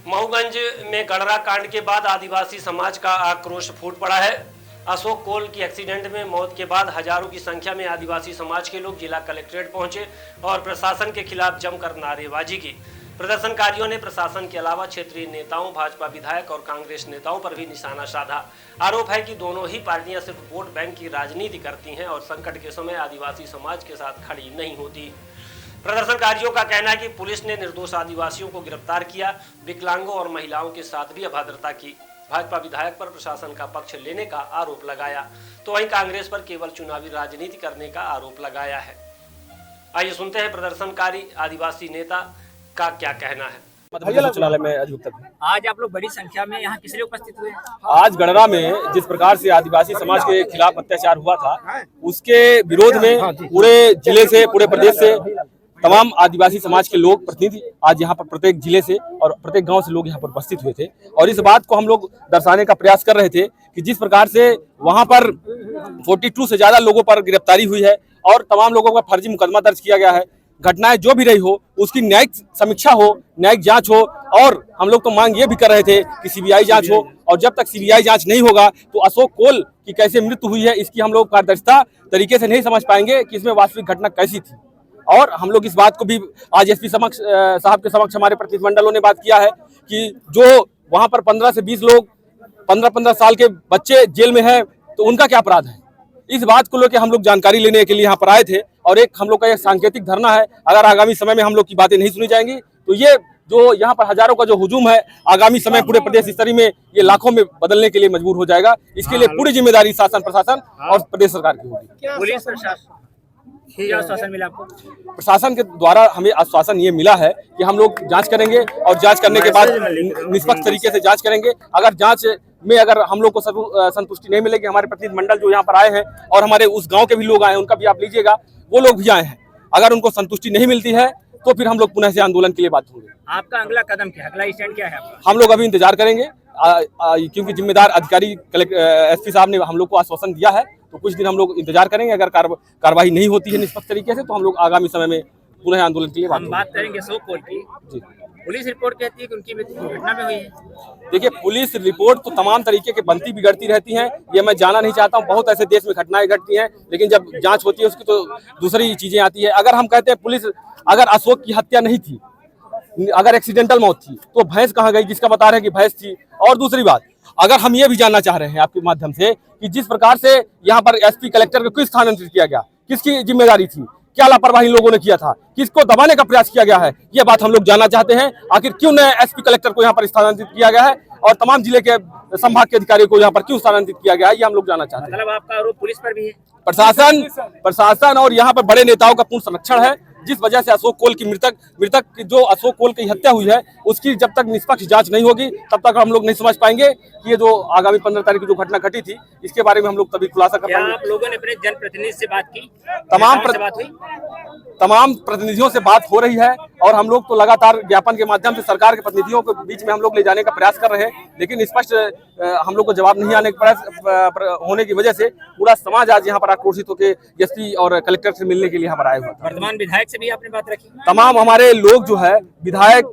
महूगंज में गड़रा कांड के बाद आदिवासी समाज का आक्रोश फूट पड़ा है। अशोक कोल की एक्सीडेंट में मौत के बाद हजारों की संख्या में आदिवासी समाज के लोग जिला कलेक्ट्रेट पहुंचे और प्रशासन के खिलाफ जमकर नारेबाजी की। प्रदर्शनकारियों ने प्रशासन के अलावा क्षेत्रीय नेताओं, भाजपा विधायक और कांग्रेस नेताओं पर भी निशाना साधा। आरोप है कि दोनों ही पार्टियां सिर्फ वोट बैंक की राजनीति करती हैं और संकट के समय आदिवासी समाज के साथ खड़ी नहीं होती। प्रदर्शनकारियों का कहना है कि पुलिस ने निर्दोष आदिवासियों को गिरफ्तार किया, विकलांगों और महिलाओं के साथ भी अभद्रता की। भाजपा विधायक पर प्रशासन का पक्ष लेने का आरोप लगाया, तो वहीं कांग्रेस पर केवल चुनावी राजनीति करने का आरोप लगाया है। आइए सुनते हैं प्रदर्शनकारी आदिवासी नेता का क्या कहना है। आज आप लोग बड़ी संख्या में यहाँ किस लिए उपस्थित हुए? आज गड़रा में जिस प्रकार से आदिवासी समाज के खिलाफ अत्याचार हुआ था, उसके विरोध में पूरे जिले से, पूरे प्रदेश से तमाम आदिवासी समाज के लोग, प्रतिनिधि आज यहाँ पर प्रत्येक जिले से और प्रत्येक गांव से लोग यहाँ पर उपस्थित हुए थे और इस बात को हम लोग दर्शाने का प्रयास कर रहे थे कि जिस प्रकार से वहाँ पर 42 से ज्यादा लोगों पर गिरफ्तारी हुई है और तमाम लोगों का फर्जी मुकदमा दर्ज किया गया है। घटनाएं जो भी रही हो उसकी न्यायिक समीक्षा हो, न्यायिक जांच हो और हम लोग तो मांग ये भी कर रहे थे कि सीबीआई जांच हो और जब तक सीबीआई जांच नहीं होगा तो अशोक कोल की कैसे मृत्यु हुई है इसकी हम लोग पारदर्शिता तरीके से नहीं समझ पाएंगे कि इसमें वास्तविक घटना कैसी थी। और हम लोग इस बात को भी आज एसपी साहब के समक्ष हमारे प्रतिनिधिमंडलों ने बात किया है कि जो वहां पर 15 से 20 लोग 15-15 साल के बच्चे जेल में हैं तो उनका क्या अपराध है। इस बात को लेकर हम लोग जानकारी लेने के लिए यहाँ पर आए थे और एक हम लोग का ये सांकेतिक धरना है। अगर आगामी समय में हम लोग की बातें नहीं सुनी जाएंगी तो ये जो यहाँ पर हजारों का जो हुजूम है आगामी समय पूरे प्रदेश स्तरीय में ये लाखों में बदलने के लिए मजबूर हो जाएगा। इसके लिए पूरी जिम्मेदारी शासन, प्रशासन और प्रदेश सरकार की होगी। पुलिस प्रशासन क्या आश्वासन मिला आपको? प्रशासन के द्वारा हमें आश्वासन ये मिला है कि हम लोग जांच करेंगे और जांच करने के बाद निष्पक्ष तरीके से जांच करेंगे। अगर जांच में अगर हम लोग को संतुष्टि नहीं मिलेगी, हमारे प्रतिनिधिमंडल जो यहाँ पर आए हैं और हमारे उस गांव के भी लोग आए हैं उनका भी आप लीजिएगा, वो लोग भी आए हैं, अगर उनको संतुष्टि नहीं मिलती है तो फिर हम लोग पुनः से आंदोलन के लिए बाध्य होंगे। आपका अगला कदम क्या है, अगला स्टैंड क्या है आपका? हम लोग अभी इंतजार करेंगे क्योंकि जिम्मेदार अधिकारी एसपी साहब ने हम लोग को आश्वासन दिया है तो कुछ दिन हम लोग इंतजार करेंगे। अगर कार्रवाई नहीं होती है निष्पक्ष तरीके से तो हम लोग आगामी समय में पुनः आंदोलन के लिए हम बात करेंगे अशोक कोल की। जी, पुलिस रिपोर्ट कहती है कि उनकी मृत्यु दुर्घटना में हुई है। देखिए, पुलिस रिपोर्ट तो तमाम तरीके के बनती बिगड़ती रहती हैं, ये मैं जाना नहीं चाहता हूँ। बहुत ऐसे देश में घटनाएं घटती हैं लेकिन जब जांच होती है उसकी तो दूसरी चीजें आती है। अगर हम कहते हैं पुलिस, अगर अशोक की हत्या नहीं थी, अगर एक्सीडेंटल मौत थी तो भैंस कहाँ गई जिसका बता रहे हैं कि भैंस थी। और दूसरी बात, अगर हम ये भी जानना चाह रहे हैं आपके माध्यम से कि जिस प्रकार से यहाँ पर एसपी कलेक्टर को किस स्थानांतरित किया गया, किसकी जिम्मेदारी थी, क्या लापरवाही लोगों ने किया था, किसको दबाने का प्रयास किया गया है, ये बात हम लोग जानना चाहते हैं। आखिर क्यों न एसपी कलेक्टर को यहाँ पर स्थानांतरित किया गया है और तमाम जिले के संभाग के अधिकारियों को यहाँ पर क्यों स्थानांतरित किया गया है, ये हम लोग जानना चाहते हैं। मतलब आपका आरोप पुलिस पर भी है? प्रशासन और यहाँ पर बड़े नेताओं का पूर्ण संरक्षण है। जिस वजह से अशोक कोल की मृतक जो अशोक कोल की हत्या हुई है उसकी जब तक निष्पक्ष जांच नहीं होगी तब तक हम लोग नहीं समझ पाएंगे कि ये जो आगामी 15 तारीख की जो घटना घटी थी इसके बारे में हम लोग तभी खुलासा कर पाएंगे। आप लोगों ने अपने जनप्रतिनिधि से बात की? तमाम प्रतिनिधियों से बात हो रही है और हम लोग तो लगातार ज्ञापन के माध्यम से सरकार के प्रतिनिधियों के बीच में हम लोग ले जाने का प्रयास कर रहे हैं लेकिन स्पष्ट हम लोग को जवाब नहीं आने के होने की वजह से पूरा समाज आज यहाँ पर आक्रोशित होकर एसपी और कलेक्टर से मिलने के लिए यहाँ पर आए हुए। वर्तमान विधायक से भी आपने बात रखी? तमाम हमारे लोग जो है, विधायक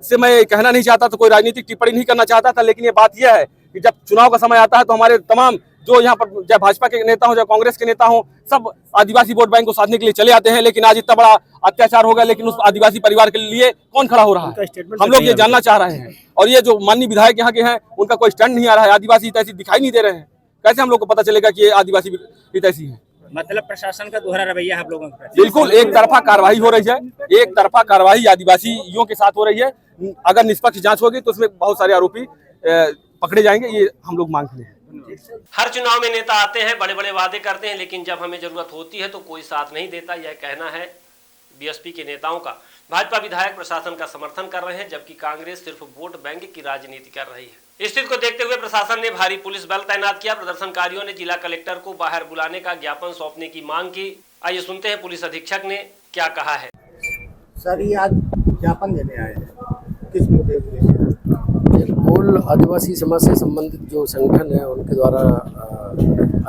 से मैं कहना नहीं चाहता, तो कोई राजनीतिक टिप्पणी नहीं करना चाहता था, लेकिन ये बात यह है कि जब चुनाव का समय आता है तो हमारे तमाम जो यहाँ पर चाहे भाजपा के नेता हो, चाहे कांग्रेस के नेता हो, सब आदिवासी वोट बैंक को साधने के लिए चले आते हैं। लेकिन आज इतना बड़ा अत्याचार हो गया लेकिन उस आदिवासी परिवार के लिए कौन खड़ा हो रहा है, हम लोग ये जानना चाह रहे हैं। और ये जो माननीय विधायक यहाँ के हैं उनका कोई स्टैंड नहीं आ रहा है, आदिवासी तैसी दिखाई नहीं दे रहे हैं। कैसे हम लोग को पता चलेगा कि ये आदिवासी तैसी है? मतलब प्रशासन का दोहरा रवैया आप लोगों का? बिल्कुल एक तरफा कार्रवाई हो रही है, एक तरफा कार्रवाई आदिवासियों के साथ हो रही है। अगर निष्पक्ष जांच होगी तो उसमें बहुत सारे आरोपी पकड़े जाएंगे, ये हम लोग मांग रहे हैं। हर चुनाव में नेता आते हैं, बड़े बड़े वादे करते हैं, लेकिन जब हमें जरूरत होती है तो कोई साथ नहीं देता। यह कहना है बीएसपी के नेताओं का। भाजपा विधायक प्रशासन का समर्थन कर रहे हैं जबकि कांग्रेस सिर्फ वोट बैंक की राजनीति कर रही है। स्थिति को देखते हुए प्रशासन ने भारी पुलिस बल तैनात किया। प्रदर्शनकारियों ने जिला कलेक्टर को बाहर बुलाने का ज्ञापन सौंपने की मांग की। आइए सुनते हैं पुलिस अधीक्षक ने क्या कहा है। सर, ये आज ज्ञापन देने आए हैं, किस मुद्दे के? कोल आदिवासी समाज से संबंधित जो संगठन है उनके द्वारा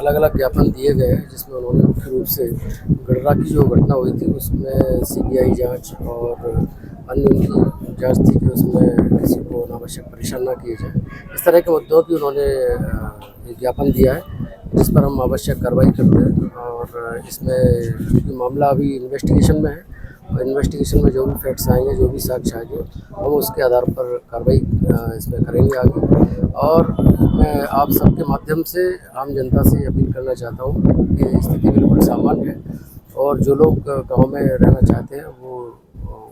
अलग अलग ज्ञापन दिए गए हैं जिसमें उन्होंने मुख्य रूप से गड़रा की जो घटना हुई थी उसमें सीबीआई जांच और अन्य उनकी जांच थी कि उसमें किसी को अनावश्यक परेशान ना किए जाए। इस तरह के मुद्दों की उन्होंने एक ज्ञापन दिया है जिस पर हम आवश्यक कार्रवाई करते हैं। और इसमें क्योंकि मामला अभी इन्वेस्टिगेशन में है और इन्वेस्टिगेशन में जो भी फैक्ट्स आएंगे, जो भी साक्ष्य आएंगे, हम उसके आधार पर कार्रवाई इसमें करेंगे आगे। और मैं आप सबके माध्यम से आम जनता से अपील करना चाहता हूँ कि स्थिति बिल्कुल सामान्य है और जो लोग गांव में रहना चाहते हैं वो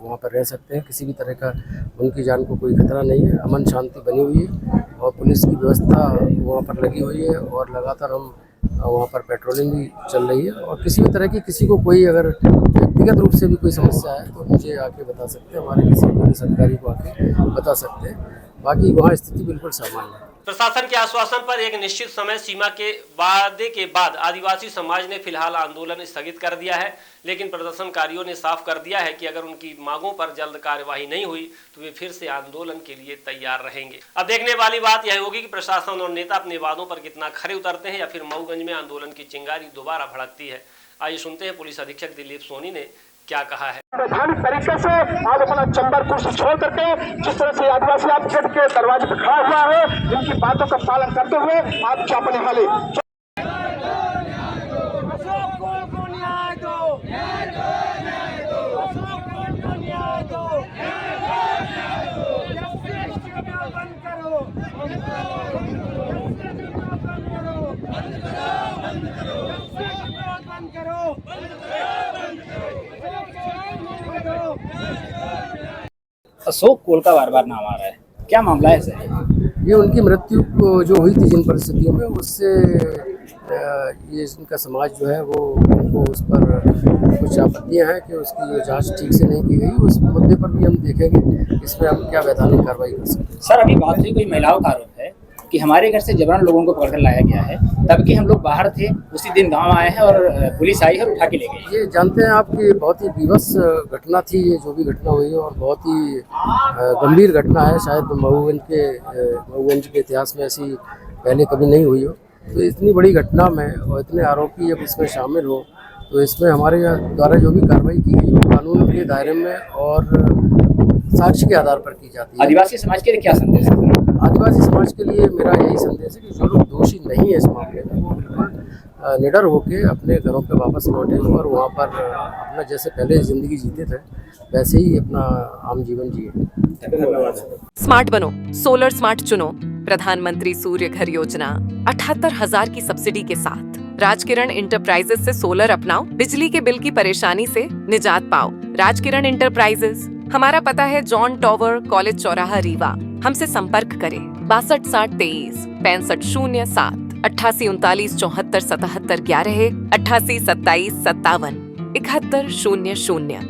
वहाँ पर रह सकते हैं। किसी भी तरह का उनकी जान को कोई खतरा नहीं है। अमन शांति बनी हुई है और पुलिस की व्यवस्था वहाँ पर लगी हुई है और लगातार हम वहाँ पर पेट्रोलिंग भी चल रही है। और किसी भी तरह की किसी को कोई अगर व्यक्तिगत रूप से भी कोई समस्या है तो मुझे आके बता सकते हैं, हमारे किसी पुलिस अधिकारी को आके बता सकते हैं। बाकी वहाँ स्थिति बिल्कुल सामान्य है। प्रशासन के आश्वासन पर एक निश्चित समय सीमा के वादे के बाद आदिवासी समाज ने फिलहाल आंदोलन स्थगित कर दिया है, लेकिन प्रदर्शनकारियों ने साफ कर दिया है कि अगर उनकी मांगों पर जल्द कार्यवाही नहीं हुई तो वे फिर से आंदोलन के लिए तैयार रहेंगे। अब देखने वाली बात यह होगी कि प्रशासन और नेता अपने वादों पर कितना खरे उतरते हैं या फिर मऊगंज में आंदोलन की चिंगारी दोबारा भड़कती है। आइए सुनते हैं पुलिस अधीक्षक दिलीप सोनी ने क्या कहा है। वैधानिक तरीके से आज अपना चंबर कुर्सी छोड़ करके जिस तरह से आदिवासी आप गेट के दरवाजे पर खड़ा हुआ है, इनकी बातों का पालन करते हुए आप चापने वाले अशोक कोल का बार बार नाम आ रहा है, क्या मामला है सर? ये उनकी मृत्यु जो हुई थी जिन परिस्थितियों में, उससे ये इनका समाज जो है वो उनको उस पर कुछ आपत्तियां हैं कि उसकी जो जांच ठीक से नहीं की गई। उस मुद्दे पर भी हम देखेंगे इसमें हम क्या वैधानिक कार्रवाई कर सकते हैं। सर, अभी बात हुई कोई महिलाओं का आरोप है कि हमारे घर से जबरन लोगों को पकड़कर लाया गया है, तब कि हम लोग बाहर थे, उसी दिन गांव आए हैं और पुलिस आई है और उठा के ले गई। ये जानते हैं आप कि बहुत ही विवश घटना थी ये जो भी घटना हुई है और बहुत ही गंभीर घटना है। शायद मऊगंज के इतिहास में ऐसी पहले कभी नहीं हुई हो। तो इतनी बड़ी घटना में और इतने आरोपी जब इसमें शामिल हो तो इसमें हमारे द्वारा जो भी कार्रवाई की गई वो कानून के दायरे में और साक्ष्य के आधार पर की जाती है। आदिवासी समाज के लिए क्या संदेश है? आदिवासी समाज के लिए मेरा यही संदेश है कि जो लोग दोषी नहीं है इस मामले में वो बिल्कुल निडर होके अपने घरों पे वापस लौटे और वहाँ पर अपना जैसे पहले ज़िंदगी जीते थे वैसे ही अपना आम जीवन जिए। धन्यवाद। स्मार्ट बनो, सोलर स्मार्ट चुनो। प्रधानमंत्री सूर्य घर योजना 78,000 की सब्सिडी के साथ राजकिरण इंटरप्राइजेस से सोलर अपनाओ, बिजली के बिल की परेशानी से निजात पाओ। राजकिरण इंटरप्राइजेस, हमारा पता है जॉन टॉवर, कॉलेज चौराहा, रीवा। हमसे संपर्क करें 62 60 23 65 07 88 39 74 77 11 88 27 57 71 00।